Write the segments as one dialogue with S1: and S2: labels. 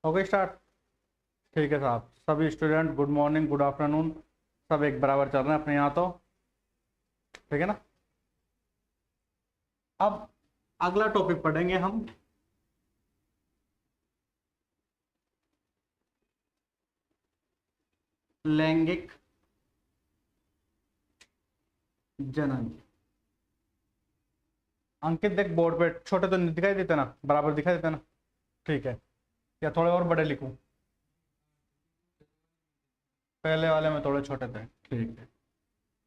S1: Okay start. ठीक है साहब, सभी student good morning good afternoon, सब एक बराबर चल रहे हैं अपने यहाँ तो, ठीक है ना। अब अगला टॉपिक पढ़ेंगे हम, लैंगिक जनन। अंकित देख बोर्ड पे छोटे तो नहीं दिखाई देते ना, बराबर दिखाई देते ना, ठीक है। या थोड़े और बड़े लिखूं? पहले वाले में थोड़े छोटे थे, ठीक है।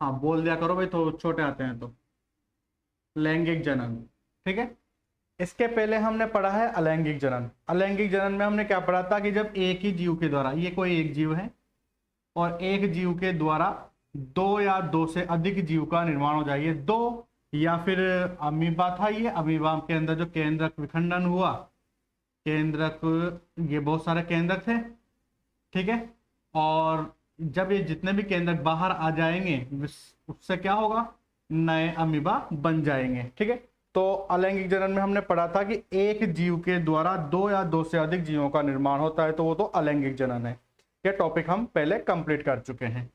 S1: हाँ बोल दिया करो भाई, तो छोटे आते हैं तो। लैंगिक जनन, ठीक है। इसके पहले हमने पढ़ा है अलैंगिक जनन। अलैंगिक जनन में हमने क्या पढ़ा था कि जब एक ही जीव के द्वारा, ये कोई एक जीव है और एक जीव के द्वारा दो या दो से अधिक जीव का निर्माण हो जाए, दो या फिर अमीबा था, ये अमीबा के अंदर जो केंद्रक विखंडन हुआ, केंद्रक, ये बहुत सारे केंद्रक थे, ठीक है। और जब ये जितने भी केंद्रक बाहर आ जाएंगे उससे क्या होगा, नए अमीबा बन जाएंगे, ठीक है। तो अलैंगिक जनन में हमने पढ़ा था कि एक जीव के द्वारा दो या दो से अधिक जीवों का निर्माण होता है, तो वो तो अलैंगिक जनन है। ये टॉपिक हम पहले कंप्लीट कर चुके हैं।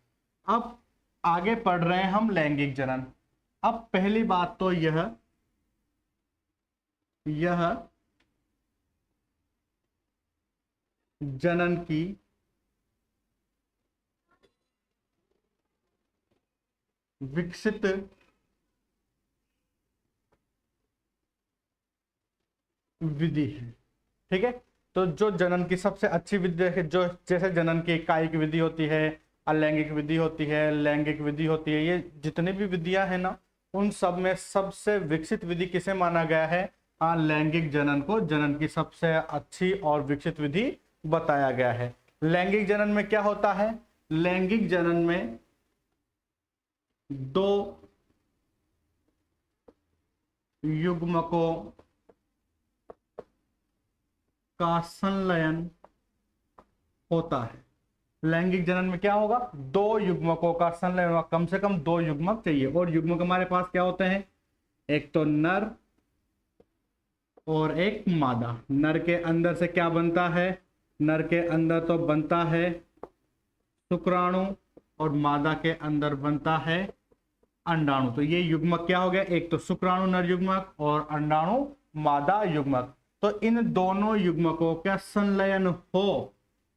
S1: अब आगे पढ़ रहे हैं हम लैंगिक जनन। अब पहली बात तो यह जनन की विकसित विधि है, ठीक है। तो जो जनन की सबसे अच्छी विधि है, जो जैसे जनन की कायिक विधि होती है, अलैंगिक विधि होती है, लैंगिक विधि होती है, ये जितनी भी विधियां हैं ना, उन सब में सबसे विकसित विधि किसे माना गया है? लैंगिक जनन को जनन की सबसे अच्छी और विकसित विधि बताया गया है। लैंगिक जनन में क्या होता है? लैंगिक जनन में दो युग्मकों का संलयन होता है। लैंगिक जनन में क्या होगा? दो युग्मकों का संलयन होगा, कम से कम दो युग्मक चाहिए। और युग्मक हमारे पास क्या होते हैं? एक तो नर और एक मादा। नर के अंदर से क्या बनता है? नर के अंदर तो बनता है शुक्राणु और मादा के अंदर बनता है अंडाणु। तो ये युग्मक क्या हो गया? एक तो शुक्राणु नर युग्मक और अंडाणु मादा युग्मक। तो इन दोनों युग्मकों का संलयन हो,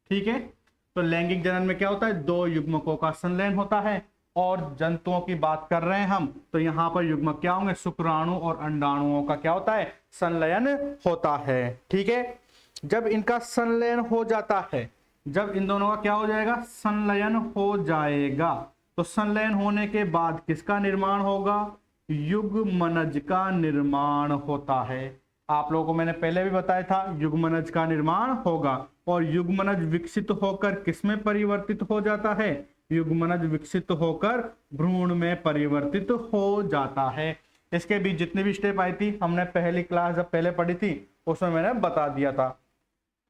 S1: ठीक है। तो लैंगिक जनन में क्या होता है? दो युग्मकों का संलयन होता है। और जंतुओं की बात कर रहे हैं हम, तो यहां पर युग्मक क्या होंगे? शुक्राणु और अंडाणुओं का क्या होता है? संलयन होता है, ठीक है। जब इनका संलयन हो जाता है, जब इन दोनों का क्या हो जाएगा? संलयन हो जाएगा, तो संलयन होने के बाद किसका निर्माण होगा? युग्मनज का निर्माण होता है। आप लोगों को मैंने पहले भी बताया था, युग्मनज का निर्माण होगा। और युग्मनज विकसित होकर किसमें परिवर्तित हो जाता है? युग्मनज विकसित होकर भ्रूण में परिवर्तित हो जाता है। इसके बीच जितनी भी स्टेप आई थी, हमने पहली क्लास जब पहले पढ़ी थी उसमें मैंने बता दिया था।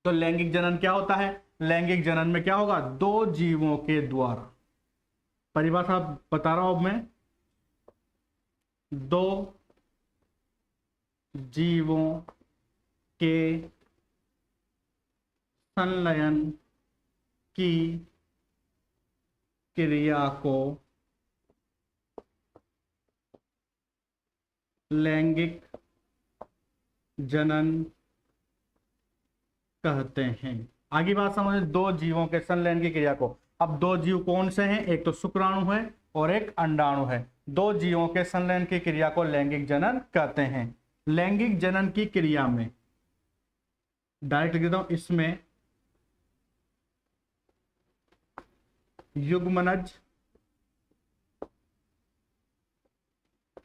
S1: तो लैंगिक जनन क्या होता है? लैंगिक जनन में क्या होगा? दो जीवों के द्वारा, परिभाषा बता रहा हूं मैं, दो जीवों के संलयन की क्रिया को लैंगिक जनन कहते हैं। आगे बात समझ, दो जीवों के संलयन की क्रिया को। अब दो जीव कौन से हैं? एक तो शुक्राणु है और एक अंडाणु है। दो जीवों के संलयन की क्रिया को लैंगिक जनन कहते हैं। लैंगिक जनन की क्रिया में डायरेक्ट लिख देता हूं, इसमें युग्मनज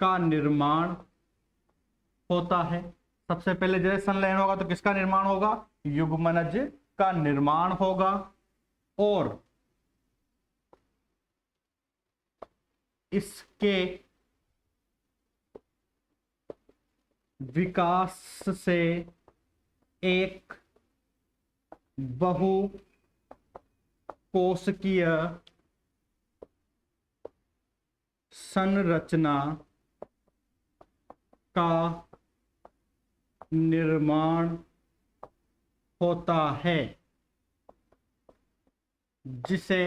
S1: का निर्माण होता है। सबसे पहले जैसे संलयन होगा तो किसका निर्माण होगा? युग्मनज का निर्माण होगा। और इसके विकास से एक बहुकोशिकीय संरचना का निर्माण होता है। जिसे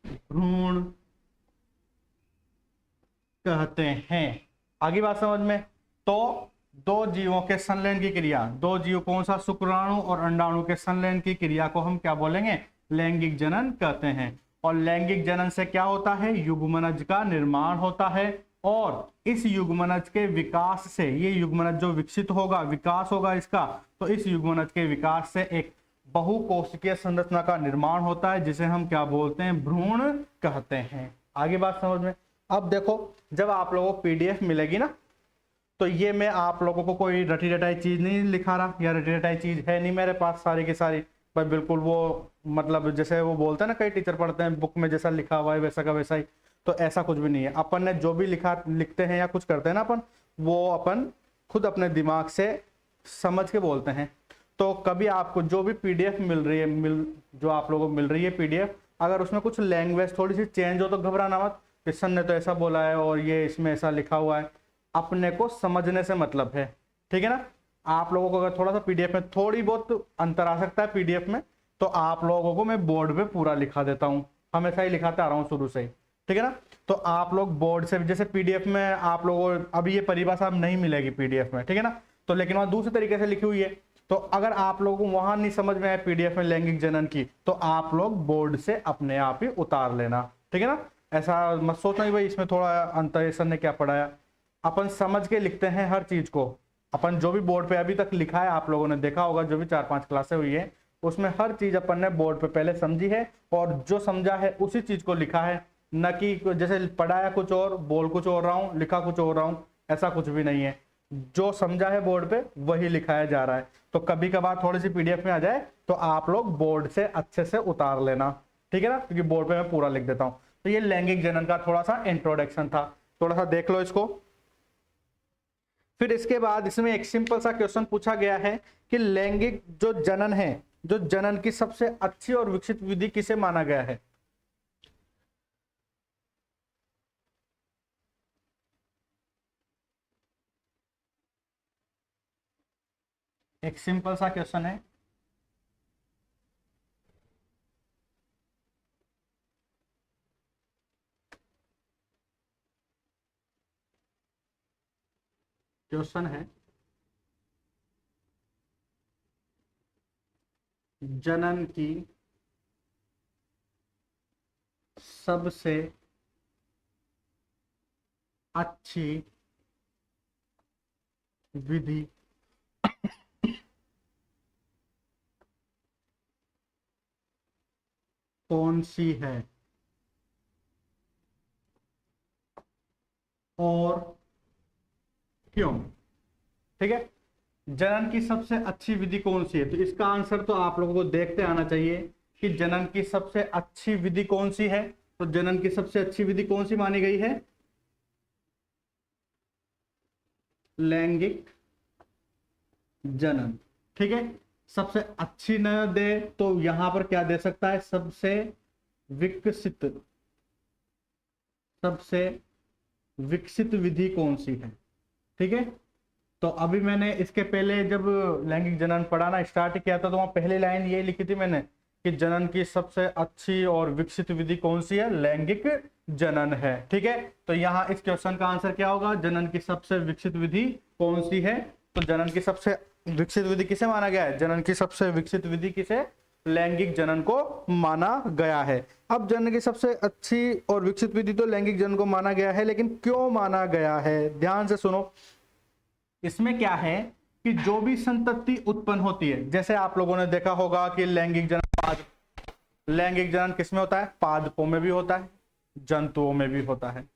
S1: भ्रूण कहते हैं। आगे बात समझ में। तो दो जीवों के संलयन की क्रिया, दो जीव कौन सा, शुक्राणु और अंडाणु के संलयन की क्रिया को हम क्या बोलेंगे, लैंगिक जनन कहते हैं। और लैंगिक जनन से क्या होता है, युग्मनज का निर्माण होता है। और इस युग्मनज के विकास से, ये युग्मनज जो विकसित होगा, विकास होगा इसका, तो इस युग्मनज के विकास से एक बहुकोशिकीय संरचना का निर्माण होता है, जिसे हम क्या बोलते हैं, भ्रूण कहते हैं। आगे बात समझ में। अब देखो, जब आप लोगों को पीडीएफ मिलेगी ना, तो ये मैं आप लोगों को कोई रटी रटाई चीज नहीं लिखा रहा, या रटी रटाई चीज है नहीं मेरे पास सारी की सारी, पर बिल्कुल वो मतलब जैसे वो बोलते हैं ना, कई टीचर पढ़ते हैं बुक में जैसा लिखा हुआ है वैसा का वैसा ही, तो ऐसा कुछ भी नहीं है। अपन ने जो भी लिखते हैं या कुछ करते हैं ना अपन, वो अपन खुद अपने दिमाग से समझ के बोलते हैं। तो कभी आपको जो भी पीडीएफ मिल रही है, जो आप लोगों को मिल रही है पीडीएफ, अगर उसमें कुछ लैंग्वेज थोड़ी सी चेंज हो तो घबराना मत, किशन ने तो ऐसा बोला है और ये इसमें ऐसा लिखा हुआ है, अपने को समझने से मतलब है, ठीक है ना। आप लोगों को अगर थोड़ा सा पीडीएफ में थोड़ी बहुत अंतर आ सकता है पीडीएफ में, तो आप लोगों को मैं बोर्ड पे पूरा लिखा देता हूँ, हमेशा ही लिखाते आ रहा हूँ शुरू से ही, ठीक है ना। तो आप लोग बोर्ड से, जैसे पीडीएफ में आप लोगों, अभी ये परिभाषा नहीं मिलेगी पीडीएफ में, ठीक है ना, तो लेकिन वहां दूसरे तरीके से लिखी हुई है। तो अगर आप लोगों को वहां नहीं समझ में आए पीडीएफ में लैंगिक जनन की, तो आप लोग बोर्ड से अपने आप ही उतार लेना, ठीक है ना। ऐसा मत सोचना कि भाई इसमें थोड़ा अंतर, सर ने क्या पढ़ाया। अपन समझ के लिखते हैं हर चीज को। अपन जो भी बोर्ड पे अभी तक लिखा है, आप लोगों ने देखा होगा, जो भी 4-5 क्लासें हुई है, उसमें हर चीज अपन ने बोर्ड पे पहले समझी है, और जो समझा है उसी चीज को लिखा है, न कि जैसे पढ़ाया कुछ और, बोल कुछ और रहा हूँ, लिखा कुछ और रहा हूँ, ऐसा कुछ भी नहीं है। जो समझा है बोर्ड पे वही लिखाया जा रहा है। तो कभी कभार थोड़ी सी पीडीएफ में आ जाए तो आप लोग बोर्ड से अच्छे से उतार लेना, ठीक है ना, क्योंकि बोर्ड पे मैं पूरा लिख देता हूँ। तो ये लैंगिक जनन का थोड़ा सा इंट्रोडक्शन था, थोड़ा सा देख लो इसको। फिर इसके बाद इसमें एक सिंपल सा क्वेश्चन पूछा गया है कि लैंगिक जो जनन है, जो जनन की सबसे अच्छी और विकसित विधि किसे माना गया है। एक सिंपल सा क्वेश्चन है, क्वेश्चन है जनन की सबसे अच्छी विधि कौन सी है और क्यों, ठीक है। जनन की सबसे अच्छी विधि कौन सी है, तो इसका आंसर तो आप लोगों को देखते आना चाहिए कि जनन की सबसे अच्छी विधि कौन सी है। तो जनन की सबसे अच्छी विधि कौन सी मानी गई है, लैंगिक जनन, ठीक है। सबसे अच्छी न दे तो यहां पर क्या दे सकता है, सबसे विकसित, सबसे विकसित विधि कौन सी है, ठीक है। तो अभी मैंने इसके पहले जब लैंगिक जनन पढ़ाना स्टार्ट किया था, तो वहां पहली लाइन ये लिखी थी मैंने कि जनन की सबसे अच्छी और विकसित विधि कौन सी है, लैंगिक जनन है, ठीक है। तो यहाँ इस क्वेश्चन का आंसर क्या होगा, जनन की सबसे विकसित विधि कौन सी है। तो जनन की सबसे विकसित विधि किसे माना गया है, जनन की सबसे विकसित विधि किसे, लैंगिक जनन को माना गया है। अब जनन की सबसे अच्छी और विकसित विधि तो लैंगिक जनन को माना गया है, लेकिन क्यों माना गया है, ध्यान से सुनो। इसमें क्या है कि जो भी संतति उत्पन्न होती है, जैसे आप लोगों ने देखा होगा कि लैंगिक जनन किसमें होता है, पादपों में भी होता है, जंतुओं में भी होता है।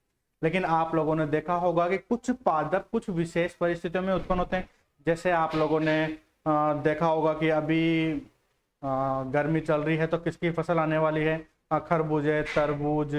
S1: लेकिन आप लोगों ने देखा होगा कि कुछ पादप कुछ विशेष परिस्थितियों में उत्पन्न होते हैं। जैसे आप लोगों ने देखा होगा कि अभी गर्मी चल रही है, तो किसकी फसल आने वाली है, खरबूजे, तरबूज,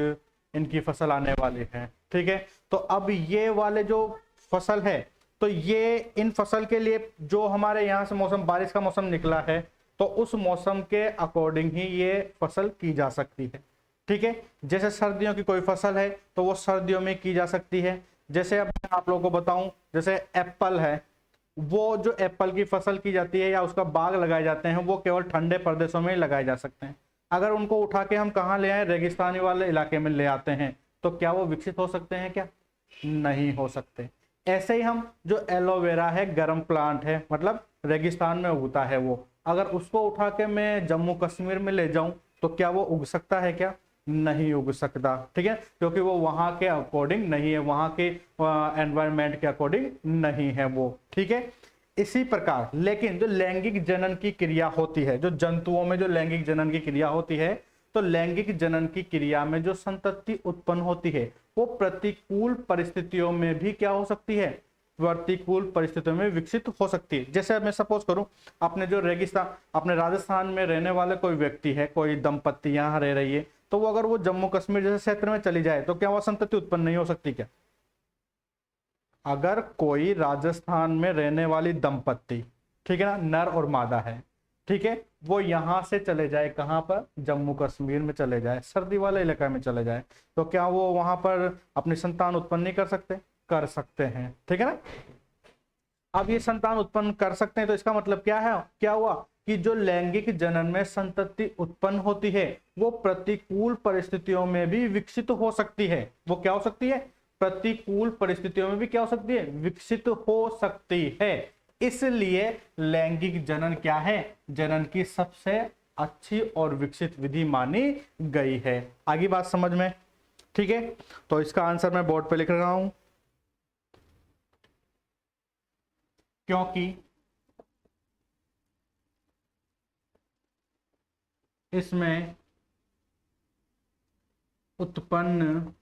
S1: इनकी फसल आने वाली है, ठीक है। तो अब ये वाले जो फसल है, तो ये इन फसल के लिए जो हमारे यहाँ से मौसम, बारिश का मौसम निकला है, तो उस मौसम के अकॉर्डिंग ही ये फसल की जा सकती है, ठीक है। जैसे सर्दियों की कोई फसल है तो वो सर्दियों में की जा सकती है। जैसे अब मैं आप लोगों को बताऊं, जैसे एप्पल है, वो जो एप्पल की फसल की जाती है या उसका बाग लगाए जाते हैं वो केवल ठंडे प्रदेशों में ही लगाए जा सकते हैं। अगर उनको उठा के हम कहाँ ले आए, रेगिस्तानी वाले इलाके में ले आते हैं, तो क्या वो विकसित हो सकते हैं क्या? नहीं हो सकते। ऐसे ही हम जो एलोवेरा है, गर्म प्लांट है, मतलब रेगिस्तान में उगता है, वो अगर उसको उठा के मैं जम्मू कश्मीर में ले जाऊं तो क्या वो उग सकता है क्या? नहीं उग सकता। ठीक है, क्योंकि वो वहां के अकॉर्डिंग नहीं है, वहां के एनवायरमेंट के अकॉर्डिंग नहीं है वो। ठीक है, इसी प्रकार लेकिन जो लैंगिक जनन की क्रिया होती है, जो जंतुओं में जो लैंगिक जनन की क्रिया होती है, तो लैंगिक जनन की क्रिया में जो संतति उत्पन्न होती है वो प्रतिकूल परिस्थितियों में भी क्या हो सकती है? प्रतिकूल परिस्थितियों में विकसित हो सकती है। जैसे मैं सपोज करूं, अपने जो रेगिस्तान, अपने राजस्थान में रहने वाले कोई व्यक्ति है, कोई दंपत्ति यहाँ रह रही है, तो वो अगर वो जम्मू कश्मीर जैसे क्षेत्र में चली जाए तो क्या वह संतति उत्पन्न नहीं हो सकती क्या? अगर कोई राजस्थान में रहने वाली दंपत्ति, ठीक है ना, नर और मादा है, ठीक है, वो यहां से चले जाए कहां पर? जम्मू कश्मीर में चले जाए, सर्दी वाले इलाके में चले जाए, तो क्या वो वहां पर अपनी संतान उत्पन्न नहीं कर सकते? कर सकते हैं। ठीक है ना। अब ये संतान उत्पन्न कर सकते हैं तो इसका मतलब क्या है, क्या हुआ कि जो लैंगिक जनन में संतति उत्पन्न होती है वो प्रतिकूल परिस्थितियों में भी विकसित हो सकती है। वो क्या हो सकती है? प्रतिकूल परिस्थितियों में भी क्या हो सकती है? विकसित हो सकती है। इसलिए लैंगिक जनन क्या है? जनन की सबसे अच्छी और विकसित विधि मानी गई है। आगे बात समझ में? ठीक है, तो इसका आंसर मैं बोर्ड पे लिख रहा हूं। क्योंकि इसमें उत्पन्न,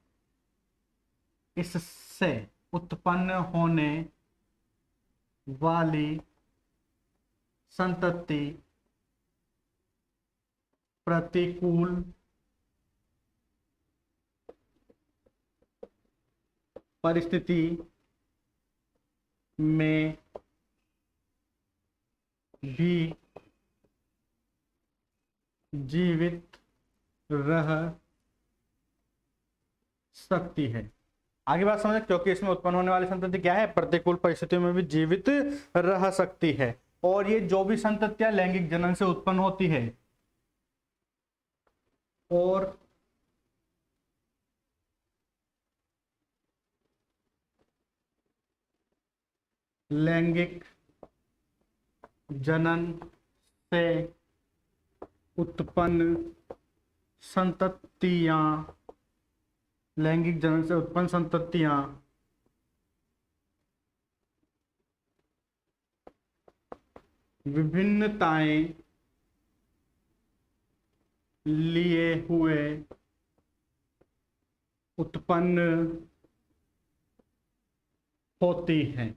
S1: इससे उत्पन्न होने वाली संतति प्रतिकूल परिस्थिति में भी जीवित रह सकती है। आगे बात समझे, क्योंकि इसमें उत्पन्न होने वाली संतति क्या है? प्रतिकूल परिस्थितियों में भी जीवित रह सकती है। और ये जो भी संततियां लैंगिक जनन से उत्पन्न होती है और लैंगिक जनन से उत्पन्न संततियां, लैंगिक जनन से उत्पन्न संततियां विभिन्नताएं लिए हुए उत्पन्न होती हैं।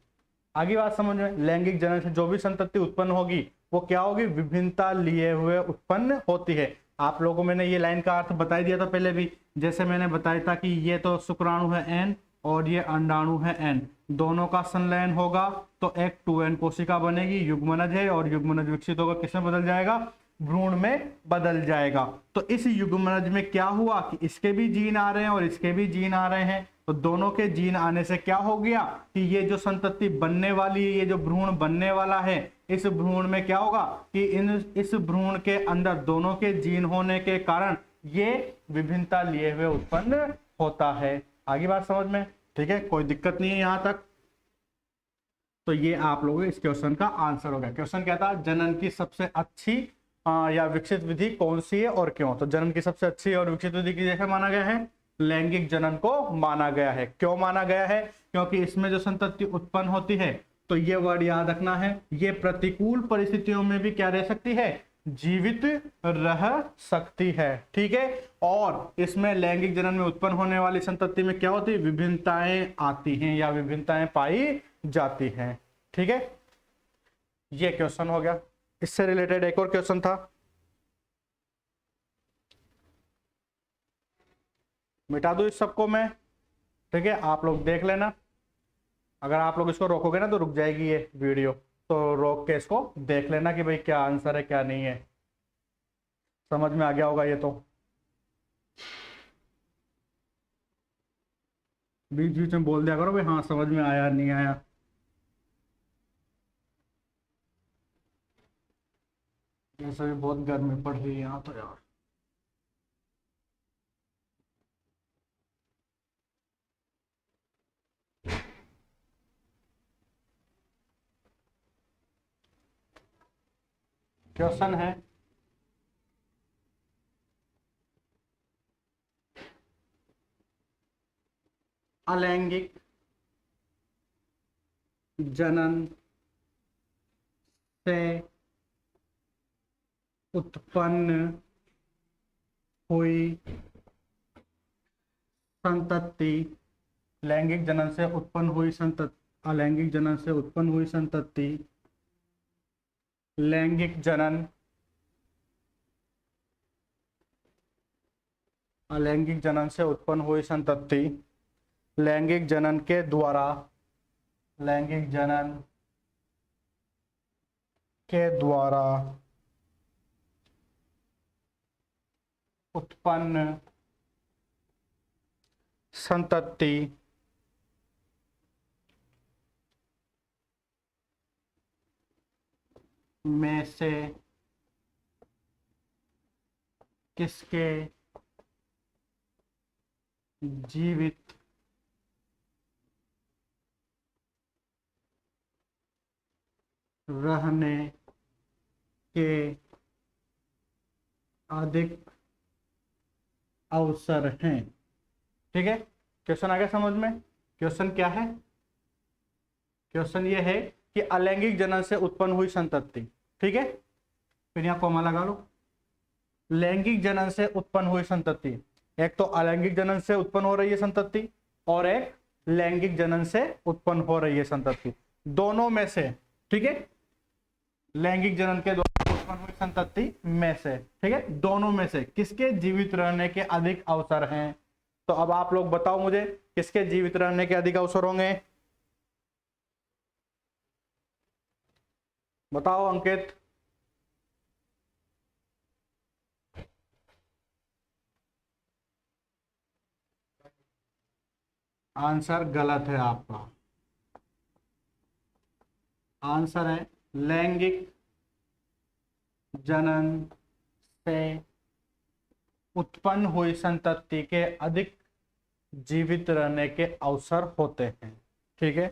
S1: आगे बात समझ में, लैंगिक जनन से जो भी संतति उत्पन्न होगी वो क्या होगी? विभिन्नता लिए हुए उत्पन्न होती है। आप लोगों को मैंने ये लाइन का अर्थ बता दिया था पहले भी, जैसे मैंने बताया था कि ये तो शुक्राणु है एन और ये अंडाणु है एन, दोनों का संलयन होगा तो एक 2n कोशिका बनेगी, युग्मनज है, और युग्मनज विकसित होगा, किसमें बदल जाएगा? भ्रूण में बदल जाएगा। तो इस युग्मनज में क्या हुआ कि इसके भी जीन आ रहे हैं और इसके भी जीन आ रहे हैं, तो दोनों के जीन आने से क्या हो गया कि ये जो संतति बनने वाली है, ये जो भ्रूण बनने वाला है, इस भ्रूण में क्या होगा कि इस भ्रूण के अंदर दोनों के जीन होने के कारण ये विभिन्नता लिए हुए उत्पन्न होता है। आगे बात समझ में? ठीक है, कोई दिक्कत नहीं है यहां तक। तो ये आप लोगों इस क्वेश्चन का आंसर हो गया। क्वेश्चन क्या था? जनन की सबसे अच्छी या विकसित विधि कौन सी है और क्यों? तो जनन की सबसे अच्छी और विकसित विधि की जैसे माना गया है, लैंगिक जनन को माना गया है। क्यों माना गया है? क्योंकि इसमें जो संतति उत्पन्न होती है, तो ये वर्ड याद रखना है, ये प्रतिकूल परिस्थितियों में भी क्या रह सकती है? जीवित रह सकती है। ठीक है, और इसमें लैंगिक जनन में उत्पन्न होने वाली संतति में क्या होती है? विभिन्नताएं आती हैं या विभिन्नताएं पाई जाती हैं। ठीक है, ये क्वेश्चन हो गया। इससे रिलेटेड एक और क्वेश्चन था, मिटा दूं इस सबको मैं? ठीक है, आप लोग देख लेना। अगर आप लोग इसको रोकोगे ना तो रुक जाएगी ये वीडियो, तो रोक के इसको देख लेना कि भाई क्या आंसर है क्या नहीं है। समझ में आ गया होगा ये तो। बीच बीच में बोल दिया करो भाई हाँ समझ में आया नहीं आया। वैसे भी बहुत गर्मी पड़ रही है यहाँ तो यार। क्वेश्चन है, अलैंगिक जनन से उत्पन्न हुई संतति, लैंगिक जनन से उत्पन्न हुई संतति, अलैंगिक जनन से उत्पन्न हुई संतति, लैंगिक जनन, अलैंगिक जनन से उत्पन्न हुई संतति लैंगिक जनन के द्वारा, लैंगिक जनन के द्वारा उत्पन्न संतति में से किसके जीवित रहने के अधिक अवसर हैं। ठीक है, क्वेश्चन आ गया समझ में? क्वेश्चन क्या है? क्वेश्चन ये है कि अलैंगिक जनन से उत्पन्न हुई संतति, ठीक है, फिर यहाँ कॉमा लगा लो। लैंगिक जनन से उत्पन्न हुई संतति, एक तो अलैंगिक जनन से उत्पन्न हो रही है संतति और एक लैंगिक जनन से उत्पन्न हो रही है संतति, दोनों में से, ठीक है, लैंगिक जनन के द्वारा उत्पन्न हुई संतति में से, ठीक है, दोनों में से किसके जीवित रहने के अधिक अवसर हैं? तो अब आप लोग बताओ मुझे, किसके जीवित रहने के अधिक अवसर होंगे? बताओ अंकित। आंसर गलत है आपका। आंसर है लैंगिक जनन से उत्पन्न हुई संतति के अधिक जीवित रहने के अवसर होते हैं। ठीक है,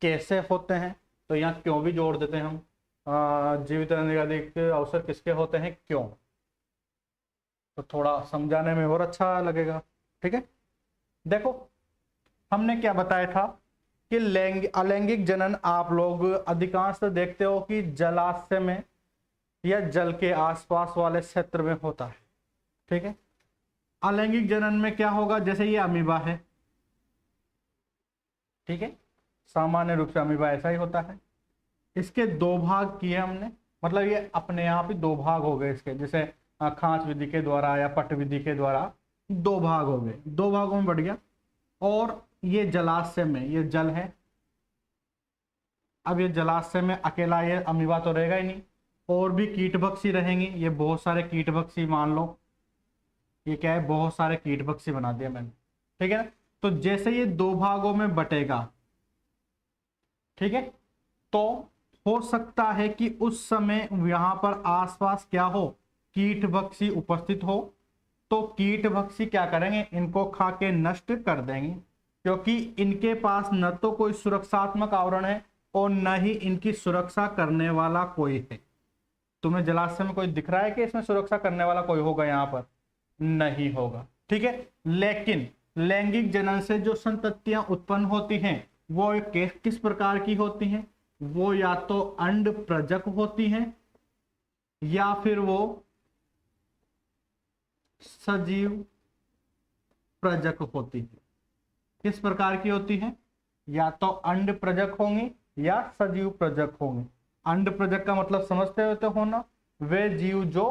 S1: कैसे होते हैं? तो यहाँ क्यों भी जोड़ देते हैं हम, जीवित रहने के अधिक अवसर किसके होते हैं, क्यों, तो थोड़ा समझाने में और अच्छा लगेगा। ठीक है, देखो हमने क्या बताया था कि अलैंगिक जनन आप लोग अधिकांश देखते हो कि जलाशय में या जल के आसपास वाले क्षेत्र में होता है। ठीक है, अलैंगिक जनन में क्या होगा, जैसे ये अमीबा है, ठीक है, सामान्य रूप से अमीबा ऐसा ही होता है। इसके दो भाग किए हमने, मतलब ये अपने आप ही दो भाग हो गए इसके, जैसे खांच विधि के द्वारा या पट विधि के द्वारा दो भाग हो गए, दो भागों में बढ़ गया। और ये जलाशय में, ये जल है, अब ये जलाशय में अकेला ये अमीबा तो रहेगा ही नहीं, और भी कीटभक्षी रहेंगी, ये बहुत सारे कीटभक्षी मान लो, ये क्या है, बहुत सारे कीटभक्षी बना दिया मैंने। ठीक है ना, तो जैसे ये दो भागों में बटेगा, ठीक है, तो हो सकता है कि उस समय यहां पर आसपास क्या हो, कीटभक्षी उपस्थित हो, तो कीटभक्षी क्या करेंगे, इनको खा के नष्ट कर देंगे, क्योंकि इनके पास न तो कोई सुरक्षात्मक आवरण है और न ही इनकी सुरक्षा करने वाला कोई है। तुम्हें जलाशय में कोई दिख रहा है कि इसमें सुरक्षा करने वाला कोई होगा? यहाँ पर नहीं होगा। ठीक है, लेकिन लैंगिक जनन से जो संततियां उत्पन्न होती हैं वो किस प्रकार की होती हैं? वो या तो अंड प्रजक होती हैं या फिर वो सजीव प्रजक होती है। किस प्रकार की होती है? या तो अंड प्रजक होंगी या सजीव प्रजक होंगे। अंड प्रजक का मतलब समझते होते हो ना, वे जीव जो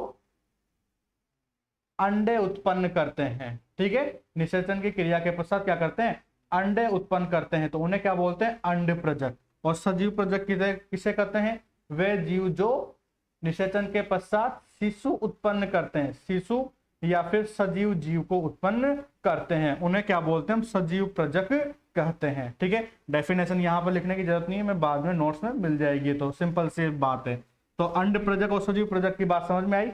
S1: अंडे उत्पन्न करते हैं। ठीक है, निषेचन की क्रिया के पश्चात क्या करते हैं, अंडे उत्पन्न करते हैं, तो उन्हें क्या बोलते हैं, अंड प्रजक। और सजीव प्रजक किसे कहते हैं, वे जीव जो निषेचन के पश्चात शिशु उत्पन्न करते हैं, शिशु या फिर सजीव जीव को उत्पन्न करते हैं, उन्हें क्या बोलते हैं, हम सजीव प्रजक कहते हैं। ठीक है, डेफिनेशन यहाँ पर लिखने की जरूरत नहीं है, मैं बाद में नोट्स में मिल जाएगी, तो सिंपल सी बात है। तो अंड प्रजक और सजीव प्रजक की बात समझ में आई?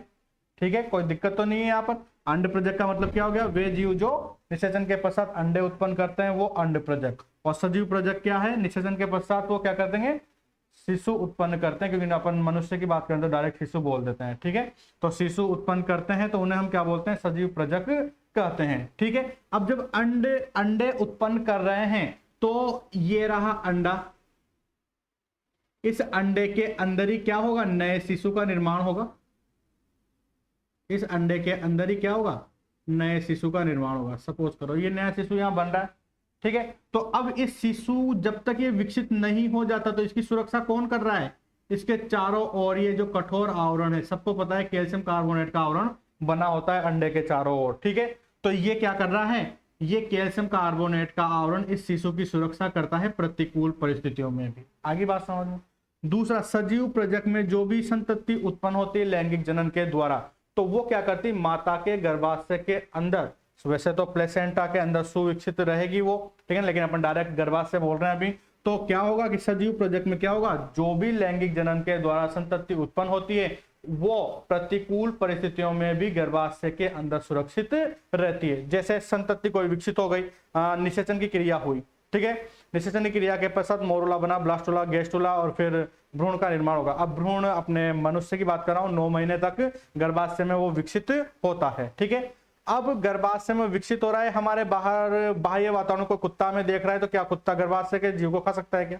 S1: ठीक है, कोई दिक्कत तो नहीं है यहाँ पर। अंड प्रजक का मतलब क्या हो गया? वे जीव जो निषेचन के पश्चात अंडे उत्पन्न करते हैं वो अंड प्रजक। और सजीव प्रजक क्या है? निषेचन के पश्चात वो क्या कर देंगे? शिशु उत्पन्न करते हैं, क्योंकि अपन मनुष्य की बात करें तो डायरेक्ट शिशु बोल देते हैं। ठीक है, तो शिशु उत्पन्न करते हैं तो उन्हें हम क्या बोलते हैं? सजीव प्रजक कहते हैं। ठीक है, अब जब अंडे अंडे उत्पन्न कर रहे हैं तो ये रहा अंडा, इस अंडे के अंदर ही क्या होगा? नए शिशु का निर्माण होगा। इस अंडे के अंदर ही क्या होगा? नए शिशु का निर्माण होगा। सपोज करो ये नया शिशु यहां बन रहा है। ठीक है, तो अब इस शिशु जब तक ये विकसित नहीं हो जाता तो इसकी सुरक्षा कौन कर रहा है? इसके चारों ओर ये जो कठोर आवरण है, सबको पता है कैल्शियम कार्बोनेट का आवरण बना होता है अंडे के चारों ओर। ठीक है, तो ये क्या कर रहा है? ये कैल्शियम कार्बोनेट का आवरण इस शिशु की सुरक्षा करता है प्रतिकूल परिस्थितियों में भी। आगे बात समझ में। दूसरा, सजीव प्रजक में जो भी संतति उत्पन्न होती है लैंगिक जनन के द्वारा, तो वो क्या करती? माता के गर्भाशय के अंदर, वैसे तो प्लेसेंटा के अंदर सुविकसित रहेगी वो, ठीक है, लेकिन अपन डायरेक्ट गर्भाशय बोल रहे हैं अभी। तो क्या होगा कि सजीव प्रजक में क्या होगा? जो भी लैंगिक जनन के द्वारा संतति उत्पन्न होती है वो प्रतिकूल परिस्थितियों में भी गर्भाशय के अंदर सुरक्षित रहती है। जैसे संतति कोई विकसित हो गई, निषेचन की क्रिया हुई, ठीक है, निषेचन की क्रिया के पश्चात मोरुला बना, ब्लास्टुला, गेस्टुला और फिर भ्रूण का निर्माण होगा। अब भ्रूण, अपने मनुष्य की बात कर रहा हूं, 9 महीने तक गर्भाशय में वो विकसित होता है। ठीक है, अब गर्भाशय में विकसित हो रहा है, हमारे बाहर बाह्य वातावरण को कुत्ता में देख रहा है, तो क्या कुत्ता गर्भाशय के जीव को खा सकता है क्या?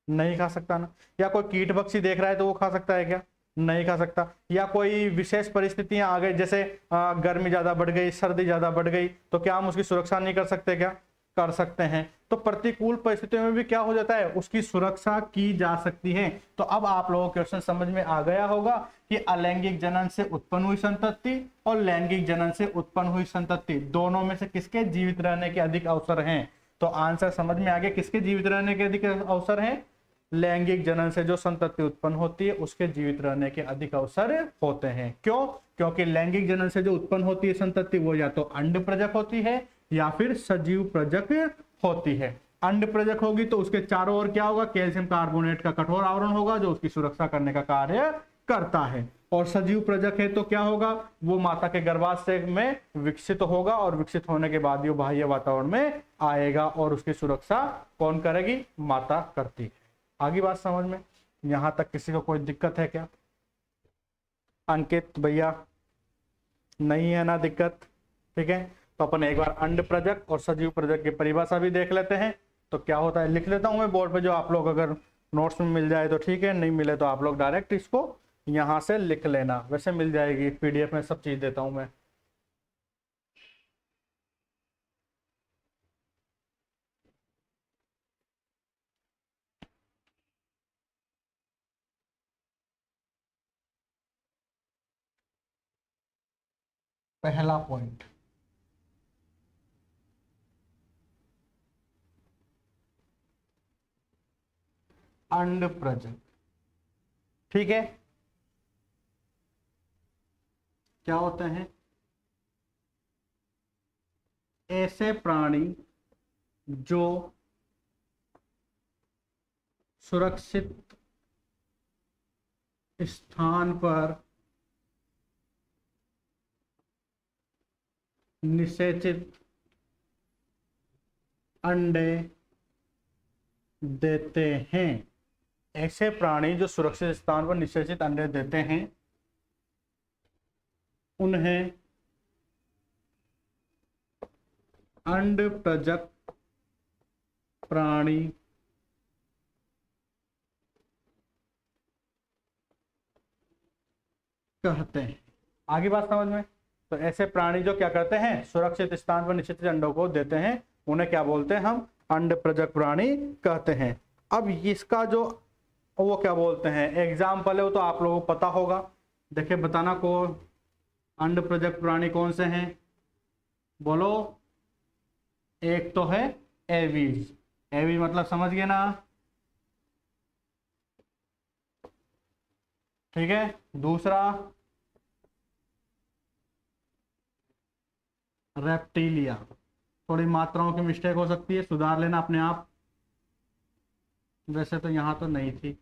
S1: नहीं खा सकता ना। या कोई कीट पक्षी देख रहा है तो वो खा सकता है क्या? नहीं खा सकता। या कोई विशेष परिस्थितियां आ गई, जैसे गर्मी ज्यादा बढ़ गई, सर्दी ज्यादा बढ़ गई, तो क्या हम उसकी सुरक्षा नहीं कर सकते क्या? कर सकते हैं। तो प्रतिकूल परिस्थितियों में भी क्या हो जाता है? उसकी सुरक्षा की जा सकती है। तो अब आप लोगों को क्वेश्चन समझ में आ गया होगा कि अलैंगिक जनन से उत्पन्न हुई संतति और लैंगिक जनन से उत्पन्न हुई संतति, दोनों में से किसके जीवित रहने के अधिक अवसर हैं? तो आंसर समझ में आ गया, किसके जीवित रहने के अधिक अवसर हैं? लैंगिक जनन से जो संतति उत्पन्न होती है उसके जीवित रहने के अधिक अवसर होते हैं। क्यों? क्योंकि लैंगिक जनन से जो उत्पन्न होती है संतति वो या तो अंड प्रजक होती है या फिर सजीव प्रजक होती है। अंड प्रजक होगी तो उसके चारों ओर क्या होगा? कैल्शियम कार्बोनेट का कठोर आवरण होगा जो उसकी सुरक्षा करने का कार्य करता है। और सजीव प्रजक है तो क्या होगा? वो माता के गर्भाशय में विकसित होगा और विकसित होने के बाद ये बाह्य वातावरण में आएगा और उसकी सुरक्षा कौन करेगी? माता करती है। आगे बात समझ में? यहां तक किसी को कोई दिक्कत है क्या? अंकित भैया, नहीं है ना दिक्कत? ठीक है, तो अपन एक बार अंड प्रजक और सजीव प्रजक की परिभाषा भी देख लेते हैं। तो क्या होता है, लिख लेता हूं मैं बोर्ड पे, जो आप लोग अगर नोट्स में मिल जाए तो ठीक है, नहीं मिले तो आप लोग डायरेक्ट इसको यहां से लिख लेना। वैसे मिल जाएगी पीडीएफ में, सब चीज देता हूं मैं। पहला पॉइंट, अंड प्रजक। ठीक है, क्या होते हैं? ऐसे प्राणी जो सुरक्षित स्थान पर निषेचित अंडे देते हैं। ऐसे प्राणी जो सुरक्षित स्थान पर निषेचित अंडे देते हैं उन्हें अंड प्रजक प्राणी कहते हैं। आगे बात समझ में? तो ऐसे प्राणी जो क्या करते हैं? सुरक्षित स्थान पर निषेचित अंडों को देते हैं, उन्हें क्या बोलते हैं? हम अंड प्रजक प्राणी कहते हैं। अब इसका जो वो क्या बोलते हैं, एग्जाम्पल है वो तो आप लोगों को पता होगा। देखिए बताना को अंड प्रजक प्राणी कौन से हैं? बोलो। एक तो है एवीज, एवीज मतलब समझ गए ना? ठीक है, दूसरा रेप्टिलिया। थोड़ी मात्राओं की मिस्टेक हो सकती है, सुधार लेना अपने आप। वैसे तो यहां तो नहीं थी।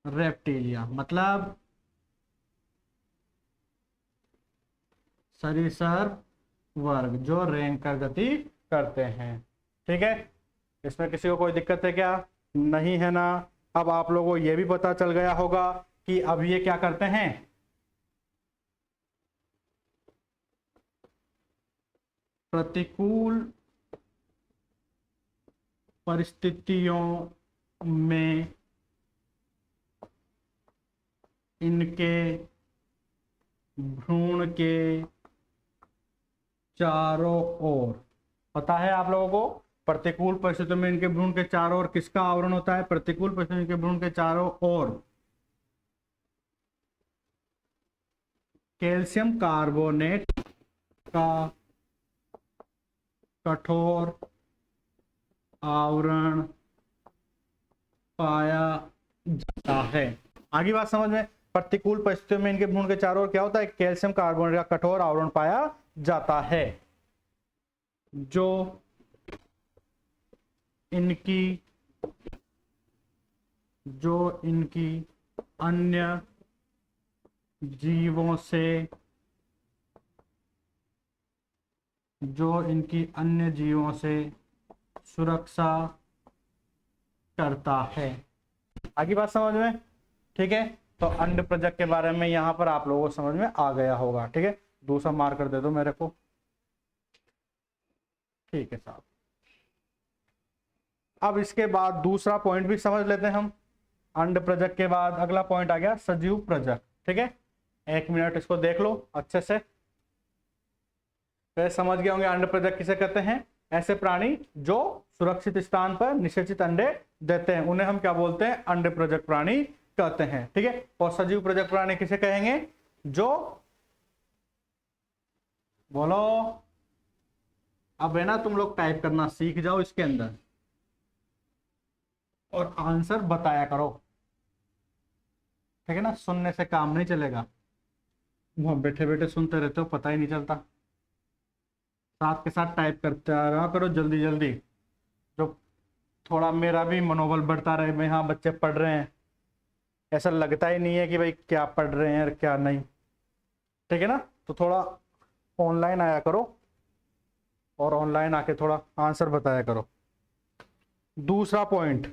S1: रेप्टिलिया मतलब सरीसृप वर्ग जो रेंग कर गति करते हैं। ठीक है, इसमें किसी को कोई दिक्कत है क्या? नहीं है ना। अब आप लोगों को यह भी पता चल गया होगा कि अब ये क्या करते हैं, प्रतिकूल परिस्थितियों में इनके भ्रूण के चारों ओर, पता है आप लोगों को, प्रतिकूल परिस्थितियों में इनके भ्रूण के चारों ओर किसका आवरण होता है? प्रतिकूल परिस्थितियों में इनके भ्रूण के चारों ओर कैल्शियम कार्बोनेट का कठोर आवरण पाया जाता है। आगे बात समझ में? प्रतिकूल परिस्थितियों में इनके भ्रूण के चारों ओर क्या होता है? कैल्शियम कार्बोनेट का कठोर आवरण पाया जाता है, जो इनकी अन्य जीवों से सुरक्षा करता है। आगे बात समझ में? ठीक है, तो अंड प्रजक के बारे में यहां पर आप लोगों को समझ में आ गया होगा। ठीक है, दूसरा मार्कर दे दो मेरे को। ठीक है साहब, अब इसके बाद दूसरा पॉइंट भी समझ लेते हैं हम। अंड प्रजक के बाद अगला पॉइंट आ गया सजीव प्रजक। ठीक है, एक मिनट इसको देख लो अच्छे से। फिर समझ गए होंगे अंड प्रजक किसे कहते हैं? ऐसे प्राणी जो सुरक्षित स्थान पर निषेचित अंडे देते हैं, उन्हें हम क्या बोलते हैं? अंड प्रजक प्राणी कहते हैं। ठीक है, और सजीव प्रजक प्राणी किसे कहेंगे? जो, बोलो, अब है ना, तुम लोग टाइप करना सीख जाओ इसके अंदर और आंसर बताया करो। ठीक है ना, सुनने से काम नहीं चलेगा, वहां बैठे बैठे सुनते रहते हो, पता ही नहीं चलता। साथ के साथ टाइप करते रहा करो जल्दी जल्दी, जो थोड़ा मेरा भी मनोबल बढ़ता रहे। मैं, हाँ बच्चे पढ़ रहे हैं, ऐसा लगता ही नहीं है कि भाई क्या पढ़ रहे हैं और क्या नहीं। ठीक है ना, तो थोड़ा ऑनलाइन आया करो और ऑनलाइन आके थोड़ा आंसर बताया करो। दूसरा पॉइंट,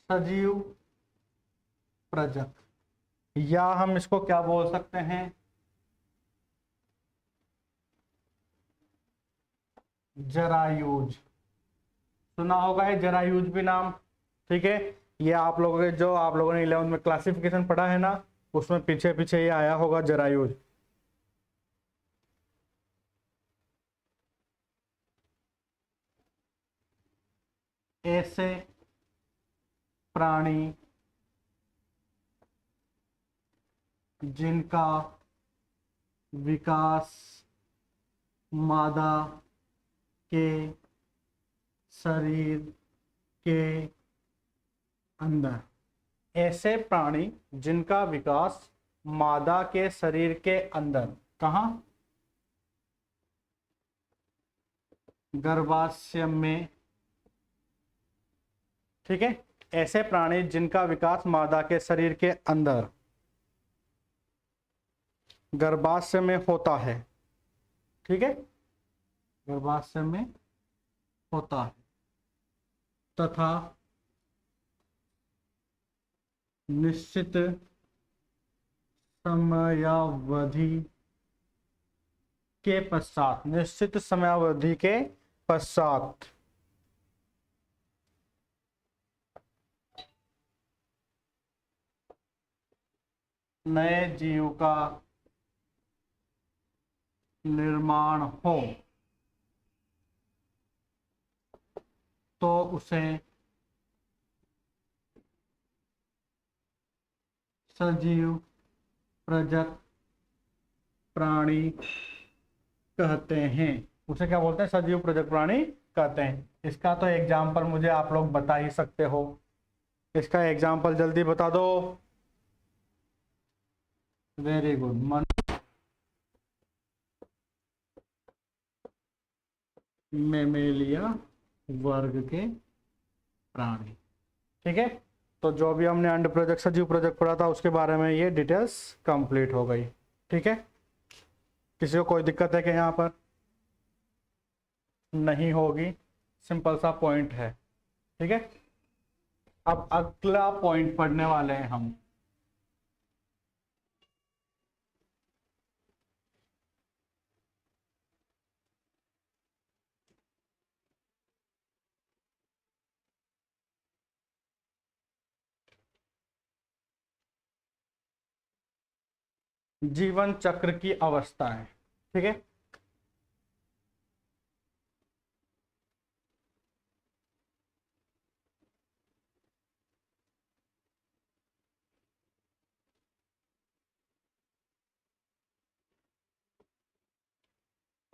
S1: सजीव प्रजक, या हम इसको क्या बोल सकते हैं? जरायुज। सुना होगा है जरायुज भी नाम। ठीक है, ये आप लोगों के, जो आप लोगों ने 11th में क्लासिफिकेशन पढ़ा है ना, उसमें पीछे पीछे ये आया होगा जरायुज। ऐसे प्राणी जिनका विकास मादा के शरीर के अंदर, ऐसे प्राणी जिनका विकास मादा के शरीर के अंदर, कहाँ? गर्भाशय में। ठीक है, ऐसे प्राणी जिनका विकास मादा के शरीर के अंदर गर्भाशय में होता है। ठीक है, गर्भाशय में होता है तथा निश्चित समयावधि के पश्चात, निश्चित समयावधि के पश्चात नए जीव का निर्माण हो तो उसे सजीव प्रजक प्राणी कहते हैं। उसे क्या बोलते हैं? सजीव प्रजक प्राणी कहते हैं। इसका तो एग्जाम्पल मुझे आप लोग बता ही सकते हो, इसका एग्जाम्पल जल्दी बता दो। Very good. मेमेलिया वर्ग के प्राणी। ठीक है, तो जो भी हमने अंड प्रोजेक्ट सजीव प्रोजेक्ट पढ़ा था उसके बारे में ये डिटेल्स कंप्लीट हो गई। ठीक है, किसी को कोई दिक्कत है कि यहाँ पर? नहीं होगी, सिंपल सा पॉइंट है। ठीक है, अब अगला पॉइंट पढ़ने वाले हैं हम। जीवन चक्र की अवस्थाएं। ठीक है,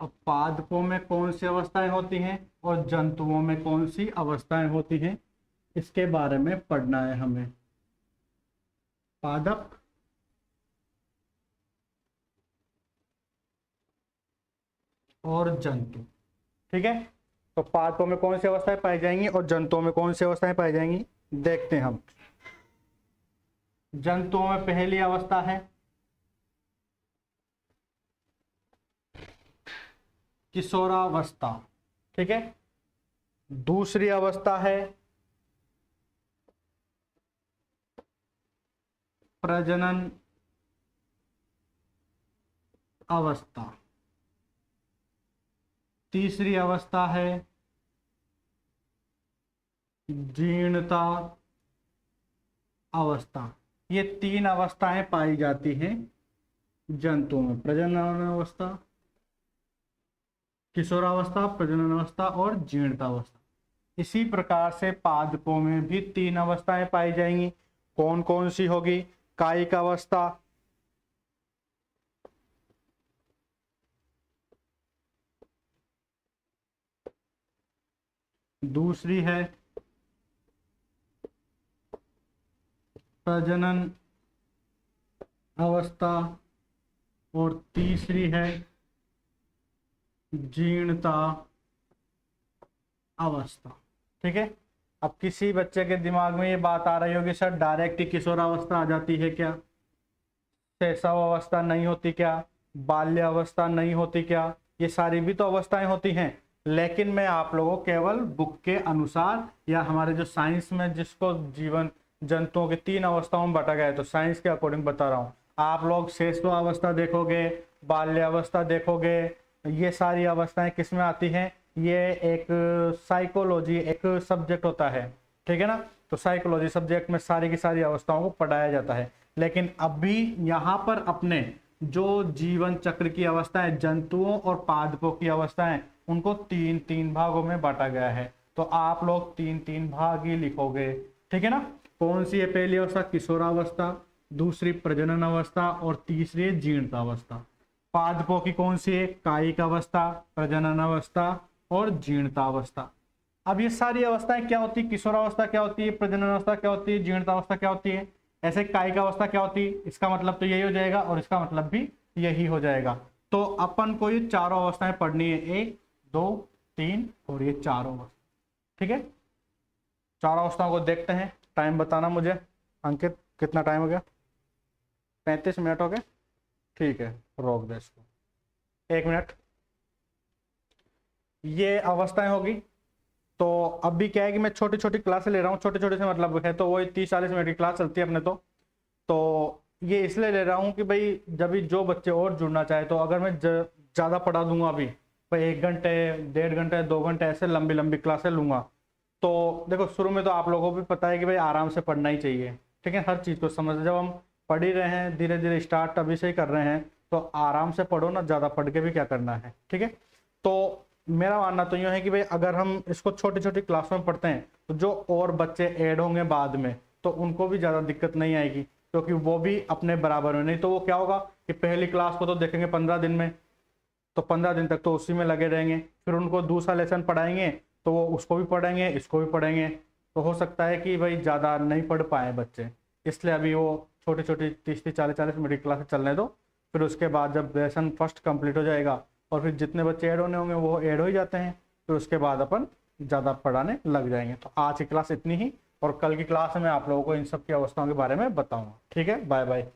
S1: अब पादपों में कौन सी अवस्थाएं होती हैं और जंतुओं में कौन सी अवस्थाएं होती हैं, इसके बारे में पढ़ना है हमें। पादप और जंतु। ठीक है, तो पादपों में कौन सी अवस्थाएं पाई जाएंगी और जंतुओं में कौन सी अवस्थाएं पाई जाएंगी, देखते हैं हम। जंतुओं में पहली अवस्था है किशोरावस्था। ठीक है, दूसरी अवस्था है प्रजनन अवस्था। तीसरी अवस्था है जीर्णता अवस्था। ये तीन अवस्थाएं पाई जाती हैं जंतुओं में, प्रजनन अवस्था, किशोरावस्था, प्रजनन अवस्था और जीर्णतावस्था। इसी प्रकार से पादपों में भी तीन अवस्थाएं पाई जाएंगी। कौन कौन सी होगी? कायिक अवस्था, दूसरी है प्रजनन अवस्था और तीसरी है जीर्णता अवस्था। ठीक है, अब किसी बच्चे के दिमाग में ये बात आ रही होगी, सर डायरेक्ट ही किशोरावस्था आ जाती है क्या, शैशव अवस्था नहीं होती क्या, बाल्य अवस्था नहीं होती क्या? ये सारी भी तो अवस्थाएं होती हैं, लेकिन मैं आप लोगों को केवल बुक के अनुसार या हमारे जो साइंस में जिसको जीवन जंतुओं की तीन अवस्थाओं में बांटा गया है, तो साइंस के अकॉर्डिंग बता रहा हूँ। आप लोग शैशवावस्था देखोगे, बाल्यावस्था देखोगे, ये सारी अवस्थाएं किस में आती हैं? ये एक साइकोलॉजी एक सब्जेक्ट होता है। ठीक है ना, तो साइकोलॉजी सब्जेक्ट में सारी की सारी अवस्थाओं को पढ़ाया जाता है। लेकिन अभी यहाँ पर अपने जो जीवन चक्र की अवस्थाएं, जंतुओं और पादपों की अवस्थाएं, उनको तीन तीन भागों में बांटा गया है। तो आप लोग तीन तीन भाग ही लिखोगे। ठीक है ना, कौन सी है? पहली अवस्था किशोरावस्था, दूसरी प्रजनन अवस्था और तीसरी है जीर्णतावस्था। पादपों की कौन सी है? कायिक अवस्था, प्रजनन अवस्था और जीर्णतावस्था। अब ये सारी अवस्थाएं क्या होती है? किशोरावस्था क्या होती है, प्रजनन अवस्था क्या होती है, जीर्णतावस्था क्या होती है, ऐसे कायिक अवस्था क्या होती है? इसका मतलब तो यही हो जाएगा और इसका मतलब भी यही हो जाएगा। तो अपन को ये चारों अवस्थाएं पढ़नी है, 1 2 3 और ये चारों अवस्था। ठीक है, चारों अवस्थाओं को देखते हैं। टाइम बताना मुझे अंकित, कितना टाइम हो गया? 35 मिनट हो गए। ठीक है, रोक दे इसको 1 मिनट। ये अवस्थाएं होगी। तो अभी क्या है कि मैं छोटी छोटी क्लासें ले रहा हूँ, छोटे छोटे से मतलब है तो वही 30-40 मिनट की क्लास चलती है अपने तो ये इसलिए ले रहा हूँ कि भाई जब भी जो बच्चे और जुड़ना चाहे, तो अगर मैं ज़्यादा पढ़ा दूंगा अभी भाई 1 घंटे 1.5 घंटे 2 घंटे ऐसे लंबी लंबी क्लासें लूंगा, तो देखो शुरू में तो आप लोगों को भी पता है कि भाई आराम से पढ़ना ही चाहिए। ठीक है, हर चीज़ को समझ, जब हम पढ़ ही रहे हैं, धीरे धीरे स्टार्ट अभी से ही कर रहे हैं, तो आराम से पढ़ो ना, ज़्यादा पढ़ के भी क्या करना है। ठीक है, तो मेरा मानना तो यूँ है कि भाई अगर हम इसको छोटी छोटी क्लासों में पढ़ते हैं, तो जो और बच्चे ऐड होंगे बाद में, तो उनको भी ज़्यादा दिक्कत नहीं आएगी, क्योंकि वो भी अपने बराबर में। नहीं तो वो क्या होगा कि पहली क्लास को तो देखेंगे 15 दिन में, तो 15 दिन तक तो उसी में लगे रहेंगे, फिर उनको दूसरा लेसन पढ़ाएंगे तो वो उसको भी पढ़ेंगे, इसको भी पढ़ेंगे, तो हो सकता है कि भाई ज़्यादा नहीं पढ़ पाए बच्चे। इसलिए अभी वो छोटी छोटी 30-40 मिनट की क्लासेस चलने दो, फिर उसके बाद जब लेसन फर्स्ट कंप्लीट हो जाएगा और फिर जितने बच्चे ऐड होने होंगे वो ऐड हो ही जाते हैं, फिर उसके बाद अपन ज़्यादा पढ़ाने लग जाएंगे। तो आज की क्लास इतनी ही, और कल की क्लास में आप लोगों को इन सब की अवस्थाओं के बारे में बताऊंगा। ठीक है, बाय बाय।